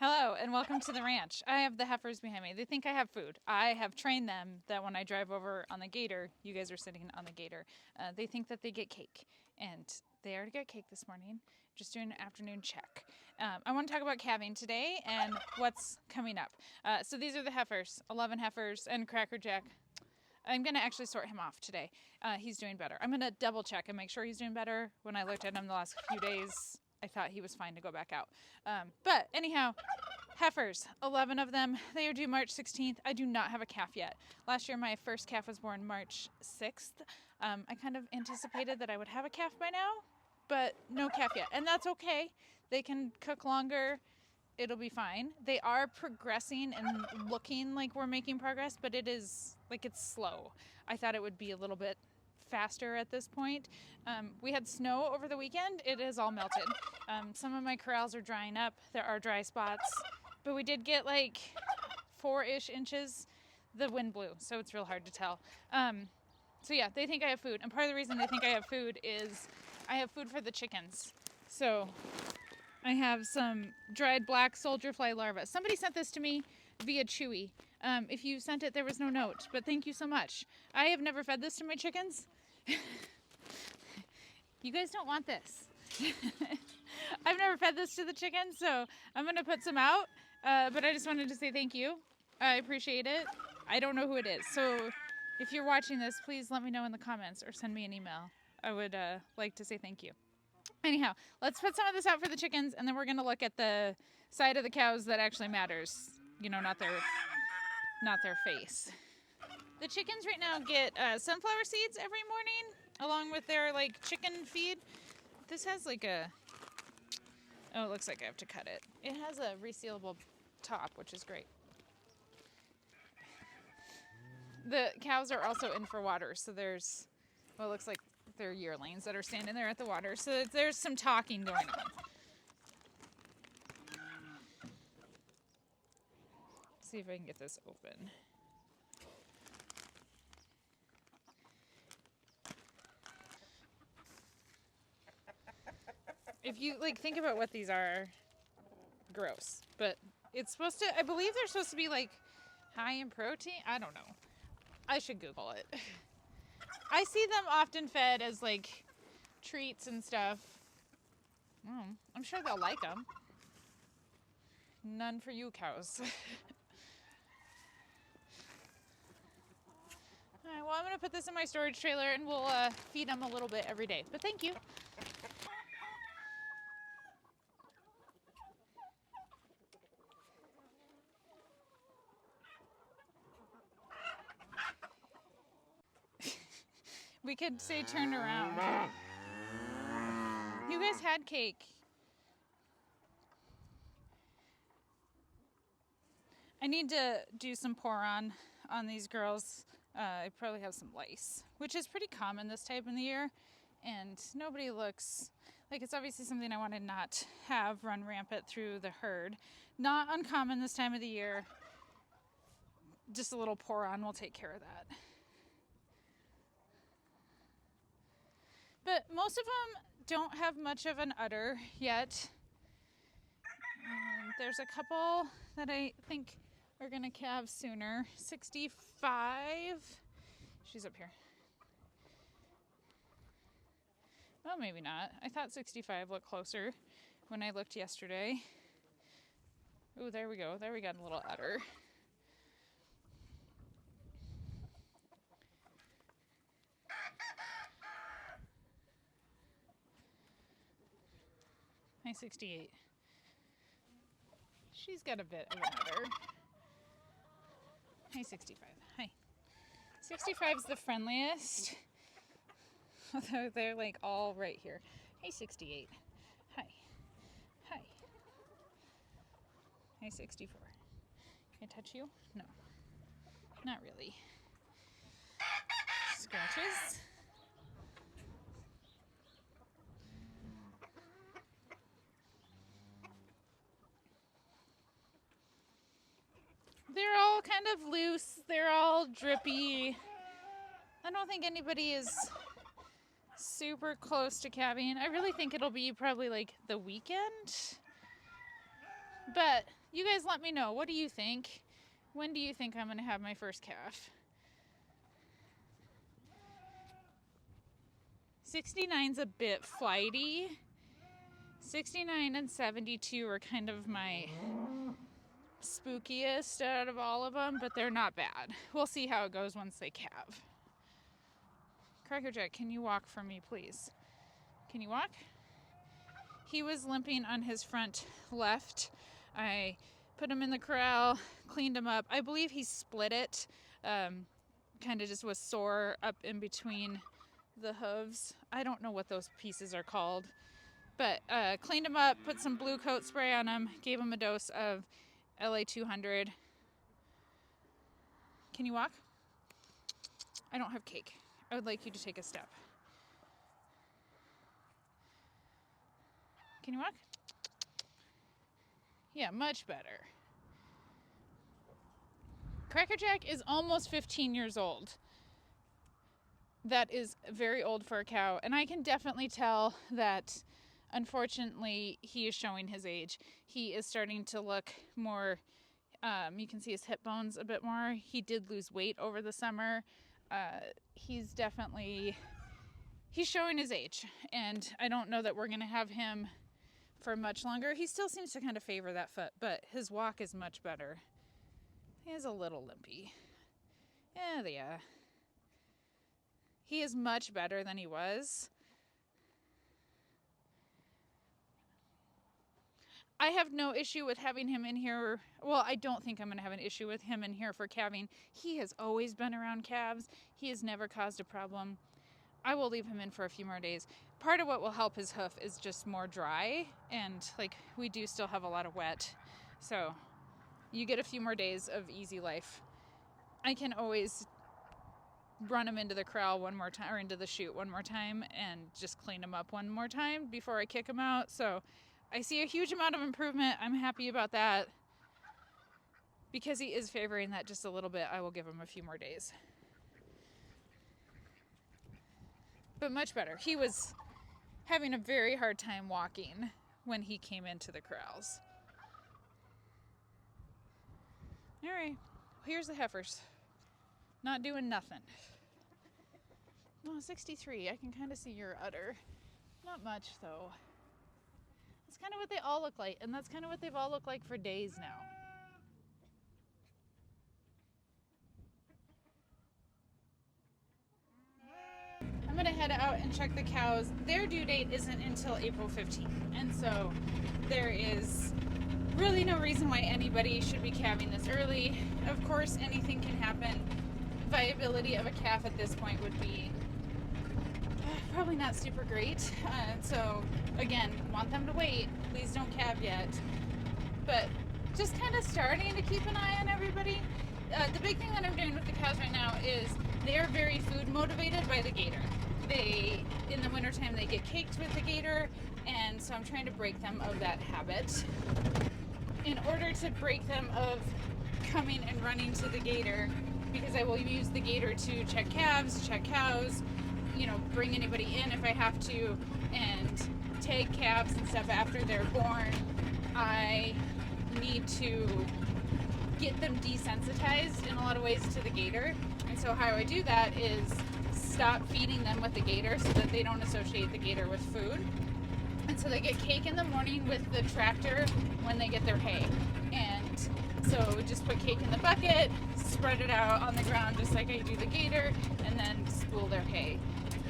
Hello and welcome to the ranch. I have the heifers behind me. They think I have food. I have trained them that when I drive over on the gator, you guys are sitting on the gator, they think that they get cake. And they already got cake this morning. Just doing an afternoon check. I want to talk about calving today and what's coming up. So these are the heifers, 11 heifers and Cracker Jack. I'm going to actually sort him off today. He's doing better. I'm going to double check and make sure he's doing better. When I looked at him the last few days, I thought he was fine to go back out. But anyhow, heifers, 11 of them. They are due March 16th. I do not have a calf yet. Last year, my first calf was born March 6th. I kind of anticipated that I would have a calf by now, but no calf yet. And that's okay. They can cook longer. It'll be fine. They are progressing and looking like we're making progress, but it is like it's slow. I thought it would be a little bit faster at this point. We had snow over the weekend. It is all melted. Some of my corrals are drying up. There are dry spots, but we did get like 4-ish inches. The wind blew, so it's real hard to tell. So yeah, they think I have food. And part of the reason they think I have food is I have food for the chickens. So I have some dried black soldier fly larvae. Somebody sent this to me via Chewy. If you sent it, there was no note, but thank you so much. I have never fed this to my chickens. You guys don't want this. I've never fed this to the chickens, so I'm going to put some out, but I just wanted to say thank you. I appreciate it. I don't know who it is, so if you're watching this, please let me know in the comments or send me an email. I would like to say thank you. Anyhow, let's put some of this out for the chickens, and then we're going to look at the side of the cows that actually matters. You know, not their face. The chickens right now get sunflower seeds every morning, along with their, like, chicken feed. This has, like, a... Oh, it looks like I have to cut it. It has a resealable top, which is great. The cows are also in for water, so there's... Well, it looks like they're yearlings that are standing there at the water. So there's some talking going on. Let's see if I can get this open. If you like think about what these are, gross. But it's supposed to, I believe they're supposed to be like high in protein. I don't know. I should Google it. I see them often fed as like treats and stuff. I'm sure they'll like them. None for you cows. All right, well, I'm going to put this in my storage trailer and we'll feed them a little bit every day. But thank you. We could say turn around. You guys had cake. I need to do some pour-on these girls. I probably have some lice, which is pretty common this time of the year. And nobody looks like it's obviously something I want to not have run rampant through the herd. Not uncommon this time of the year. Just a little pour-on will take care of that. But most of them don't have much of an udder yet. There's a couple that I think are going to calve sooner. 65. She's up here. Well, maybe not. I thought 65 looked closer when I looked yesterday. Oh, there we go. There we got a little udder. Hi, 68. She's got a bit of an udder. Hi, 65. Hi. 65's the friendliest. Although they're like all right here. Hey, 68. Hi. Hi. Hey, 64. Can I touch you? No. Not really. Scratches. They're all kind of loose. They're all drippy. I don't think anybody is super close to calving. I really think it'll be probably like the weekend. But you guys let me know. What do you think? When do you think I'm going to have my first calf? 69's a bit flighty. 69 and 72 are kind of my spookiest out of all of them, but they're not bad. We'll see how it goes once they calve. Crackerjack, can you walk for me, please? Can you walk? He was limping on his front left. I put him in the corral, cleaned him up. I believe he split it. Kind of just was sore up in between the hooves. I don't know what those pieces are called. But cleaned him up, put some blue coat spray on him, gave him a dose of LA 200. Can you walk? I don't have cake. I would like you to take a step. Can you walk? Yeah, much better. Crackerjack is almost 15 years old. That is very old for a cow, and I can definitely tell that, unfortunately, he is showing his age. He is starting to look more, you can see his hip bones a bit more. He did lose weight over the summer. He's showing his age, and I don't know that we're going to have him for much longer. He still seems to kind of favor that foot, but his walk is much better. He is a little limpy. Yeah. He is much better than he was. I have no issue with having him in here. Well, I don't think I'm going to have an issue with him in here for calving. He has always been around calves. He has never caused a problem. I will leave him in for a few more days. Part of what will help his hoof is just more dry, and like we do still have a lot of wet. So you get a few more days of easy life. I can always run him into the corral one more time, or into the chute one more time, and just clean him up one more time before I kick him out. So I see a huge amount of improvement. I'm happy about that. Because he is favoring that just a little bit, I will give him a few more days. But much better. He was having a very hard time walking when he came into the corrals. All right, here's the heifers. Not doing nothing. No, 63. I can kind of see your udder. Not much, though. That's kind of what they all look like, and that's kind of what they've all looked like for days now. I'm going to head out and check the cows. Their due date isn't until April 15th, and so there is really no reason why anybody should be calving this early. Of course, anything can happen. Viability of a calf at this point would be probably not super great. So again, want them to wait. Please don't calve yet. But just kind of starting to keep an eye on everybody. The big thing that I'm doing with the cows right now is they're very food motivated by the gator. In the wintertime, they get caked with the gator, and so I'm trying to break them of that habit. In order to break them of coming and running to the gator, because I will use the gator to check calves, check cows, bring anybody in if I have to, and take calves and stuff after they're born. I need to get them desensitized in a lot of ways to the gator. And so how I do that is stop feeding them with the gator so that they don't associate the gator with food. And so they get cake in the morning with the tractor when they get their hay. And so we just put cake in the bucket, spread it out on the ground just like I do the gator, and then spool their hay.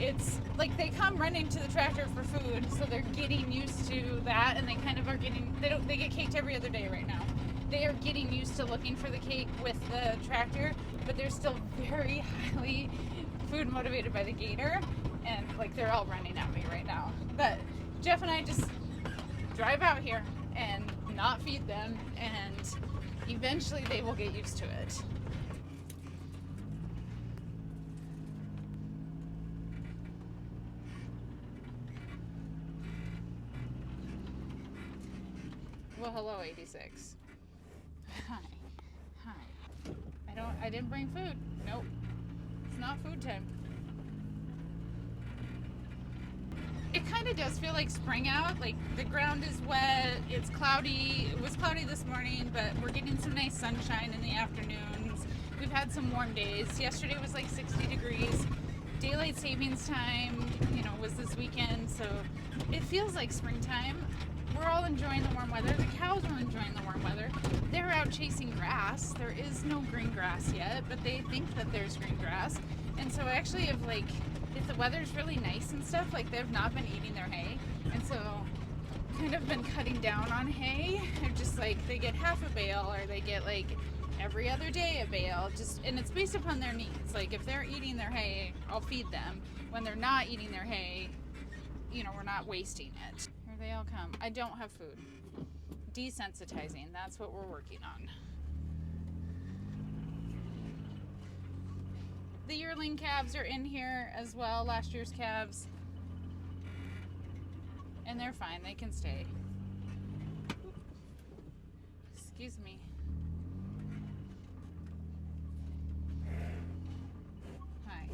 It's like they come running to the tractor for food, so they're getting used to that, and they kind of are they get caked every other day right now. They are getting used to looking for the cake with the tractor, but they're still very highly food motivated by the gator, and like they're all running at me right now. But Jeff and I just drive out here and not feed them, and eventually they will get used to it. Well, hello, 86. Hi. I didn't bring food. Nope. It's not food time. It kind of does feel like spring out. Like the ground is wet, it's cloudy. It was cloudy this morning, but we're getting some nice sunshine in the afternoons. We've had some warm days. Yesterday was like 60 degrees. Daylight savings time, was this weekend, so it feels like springtime. We're all enjoying the warm weather. The cows are enjoying the warm weather. They're out chasing grass. There is no green grass yet, but they think that there's green grass. And so actually if the weather's really nice and stuff, like they've not been eating their hay. And so kind of been cutting down on hay. They're just like, they get half a bale or they get like every other day a bale, and it's based upon their needs. Like if they're eating their hay, I'll feed them. When they're not eating their hay, we're not wasting it. Here they all come. I don't have food. Desensitizing, that's what we're working on. The yearling calves are in here as well, last year's calves. And they're fine, they can stay. Excuse me. Hi.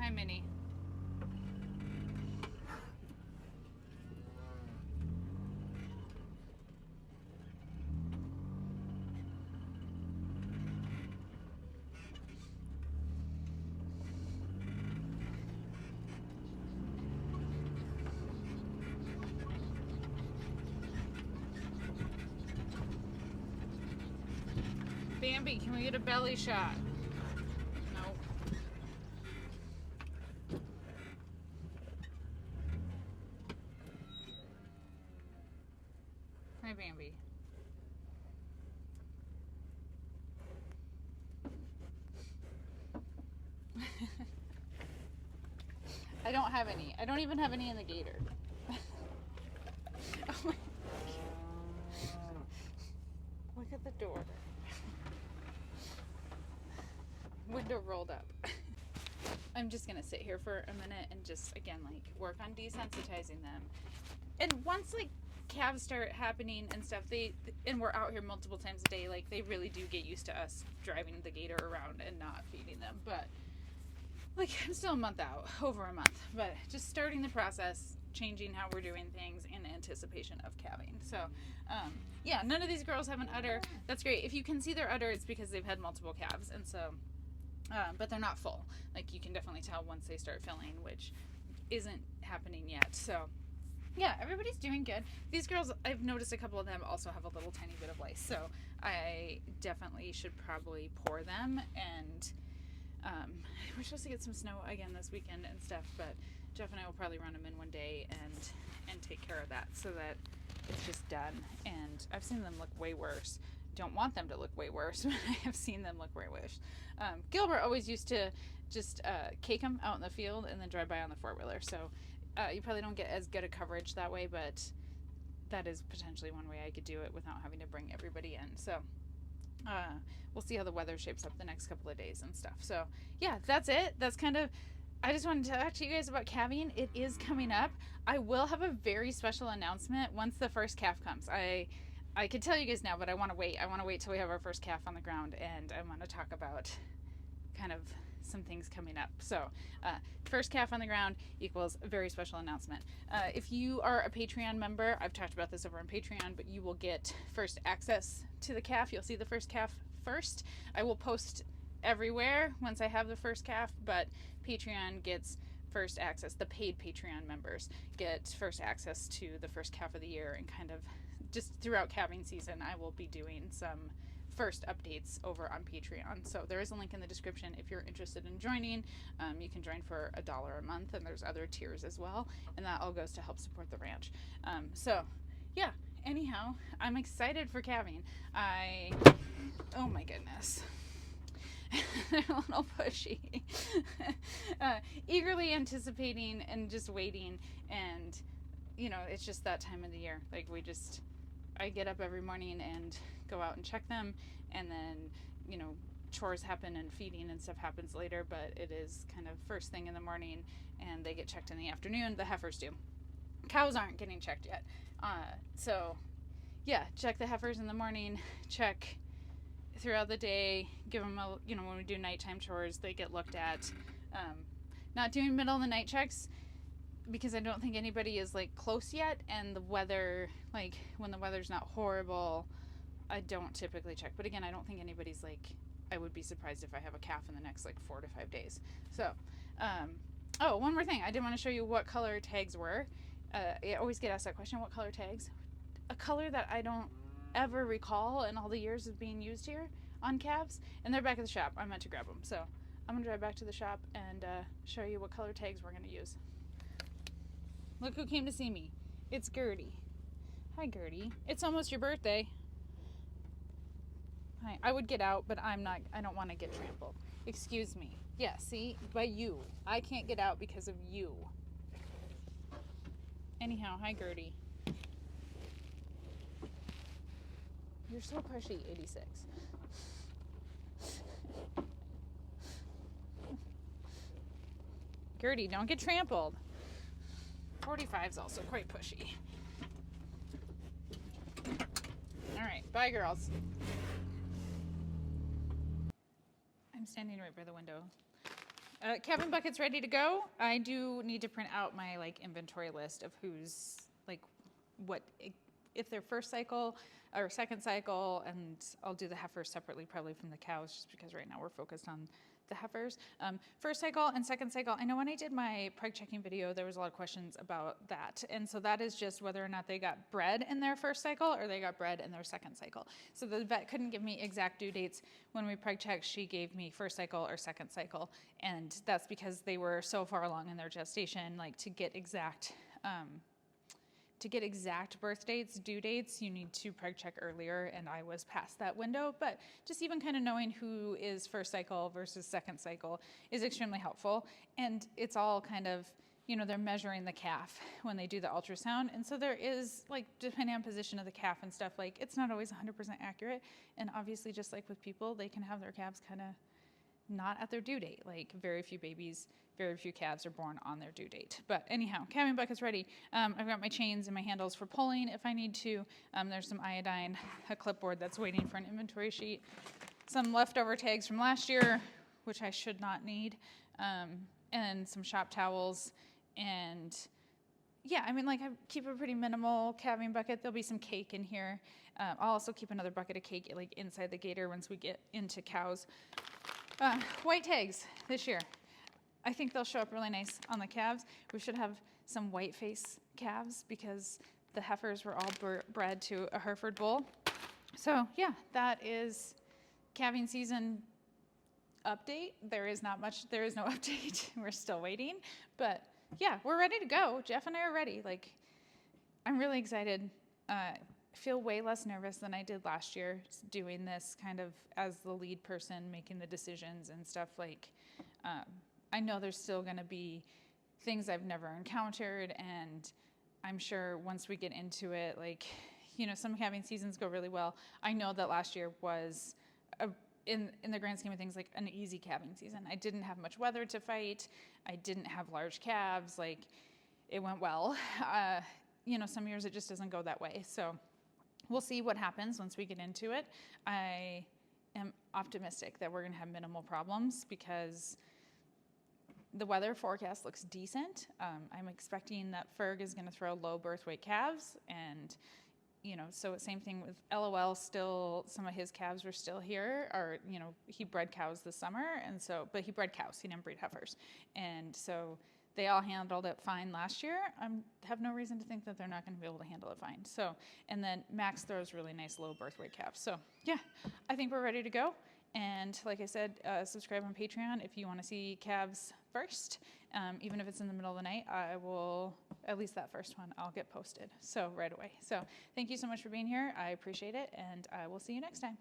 Hi, Minnie. Bambi, can we get a belly shot? No. Hi, Bambi. I don't have any. I don't even have any in the gator. Oh my. Look at the door. Window rolled up. I'm just gonna sit here for a minute and just again work on desensitizing them. And once calves start happening and stuff, and we're out here multiple times a day, they really do get used to us driving the gator around and not feeding them. But I'm still a month out, over a month, but just starting the process, changing how we're doing things in anticipation of calving. So yeah, none of these girls have an udder. That's great. If you can see their udder, it's because they've had multiple calves, and so but they're not full. You can definitely tell once they start filling, which isn't happening yet. So yeah, everybody's doing good. These girls, I've noticed a couple of them also have a little tiny bit of lice, so I definitely should probably pour them. And we're supposed to get some snow again this weekend and stuff, but Jeff and I will probably run them in one day and take care of that so that it's just done. And I've seen them look way worse. Don't want them to look way worse, but I have seen them look way worse. Gilbert always used to just cake them out in the field and then drive by on the four-wheeler, so you probably don't get as good a coverage that way, but that is potentially one way I could do it without having to bring everybody in. So we'll see how the weather shapes up the next couple of days and stuff. So yeah, that's it. That's kind of, I just wanted to talk to you guys about calving. It is coming up. I will have a very special announcement once the first calf comes. I could tell you guys now, but I want to wait. I want to wait till we have our first calf on the ground, and I want to talk about kind of some things coming up. So first calf on the ground equals a very special announcement. If you are a Patreon member, I've talked about this over on Patreon, but you will get first access to the calf. You'll see the first calf first. I will post everywhere once I have the first calf, but Patreon gets first access. The paid Patreon members get first access to the first calf of the year, and kind of just throughout calving season I will be doing some first updates over on Patreon. So there is a link in the description if you're interested in joining. You can join for $1 a month, and there's other tiers as well, and that all goes to help support the ranch. So yeah, anyhow, I'm excited for calving. Oh my goodness. They're a little pushy. Eagerly anticipating and just waiting, and it's just that time of the year. I get up every morning and go out and check them, and then, you know, chores happen and feeding and stuff happens later, but it is kind of first thing in the morning, and they get checked in the afternoon. The heifers do. Cows aren't getting checked yet. So yeah, check the heifers in the morning, check throughout the day, give them a, you know, when we do nighttime chores, they get looked at. Not doing middle of the night checks because I don't think anybody is like close yet, and the weather, like when the weather's not horrible, I don't typically check. But again, I don't think anybody's like, I would be surprised if I have a calf in the next like 4 to 5 days. So, oh, one more thing. I did want to show you what color tags were. I always get asked that question, what color tags? A color that I don't ever recall in all the years of being used here on calves, and they're back at the shop. I meant to grab them. So I'm going to drive back to the shop and show you what color tags we're going to use. Look who came to see me. It's Gertie. Hi, Gertie. It's almost your birthday. Hi. I would get out, but I don't want to get trampled. Excuse me. Yeah, see? By you. I can't get out because of you. Anyhow, hi, Gertie. You're so pushy, 86. Gertie, don't get trampled. 45 is also quite pushy. All right, bye, girls. I'm standing right by the window. Calving bucket's ready to go. I do need to print out my like inventory list of who's like what, if they're first cycle or second cycle, and I'll do the heifers separately probably from the cows just because right now we're focused on the heifers. First cycle and second cycle. I know when I did my preg checking video, there was a lot of questions about that. And so that is just whether or not they got bred in their first cycle or they got bred in their second cycle. So the vet couldn't give me exact due dates. When we preg checked, she gave me first cycle or second cycle. And that's because they were so far along in their gestation, like to get exact birth dates, due dates, you need to preg check earlier, and I was past that window. But just even kind of knowing who is first cycle versus second cycle is extremely helpful. And it's all kind of, you know, they're measuring the calf when they do the ultrasound. And so there is, like, depending on position of the calf and stuff, like, it's not always 100% accurate. And obviously, just like with people, they can have their calves kind of not at their due date. Like, very few calves are born on their due date. But anyhow, calving bucket's ready. I've got my chains and my handles for pulling if I need to. There's some iodine, a clipboard that's waiting for an inventory sheet, some leftover tags from last year, which I should not need, and some shop towels. And yeah, I mean, like, I keep a pretty minimal calving bucket. There'll be some cake in here. I'll also keep another bucket of cake like inside the gator once we get into cows. White tags this year. I think they'll show up really nice on the calves. We should have some white face calves because the heifers were all bred to a Hereford bull. So yeah, that is calving season update. There is no update. We're still waiting, but yeah, we're ready to go. Jeff and I are ready. Like, I'm really excited. I feel way less nervous than I did last year doing this kind of as the lead person, making the decisions and stuff. Like, I know there's still going to be things I've never encountered, and I'm sure once we get into it, like, you know, some calving seasons go really well. I know that last year was, in the grand scheme of things, like an easy calving season. I didn't have much weather to fight. I didn't have large calves. Like, it went well. You know, some years it just doesn't go that way. So we'll see what happens once we get into it. I am optimistic that we're going to have minimal problems because the weather forecast looks decent. I'm expecting that Ferg is going to throw low birth weight calves, and you know, so same thing with LOL. Still, some of his calves were still here, or you know, he bred cows this summer, and so, but he bred cows. He didn't breed heifers, and so they all handled it fine last year. I have no reason to think that they're not going to be able to handle it fine. So, and then Max throws really nice low birth weight calves. So yeah, I think we're ready to go. And like I said, subscribe on Patreon if you want to see calves first. Even if it's in the middle of the night, I will, at least that first one, I'll get posted. So right away. So thank you so much for being here. I appreciate it, and I will see you next time.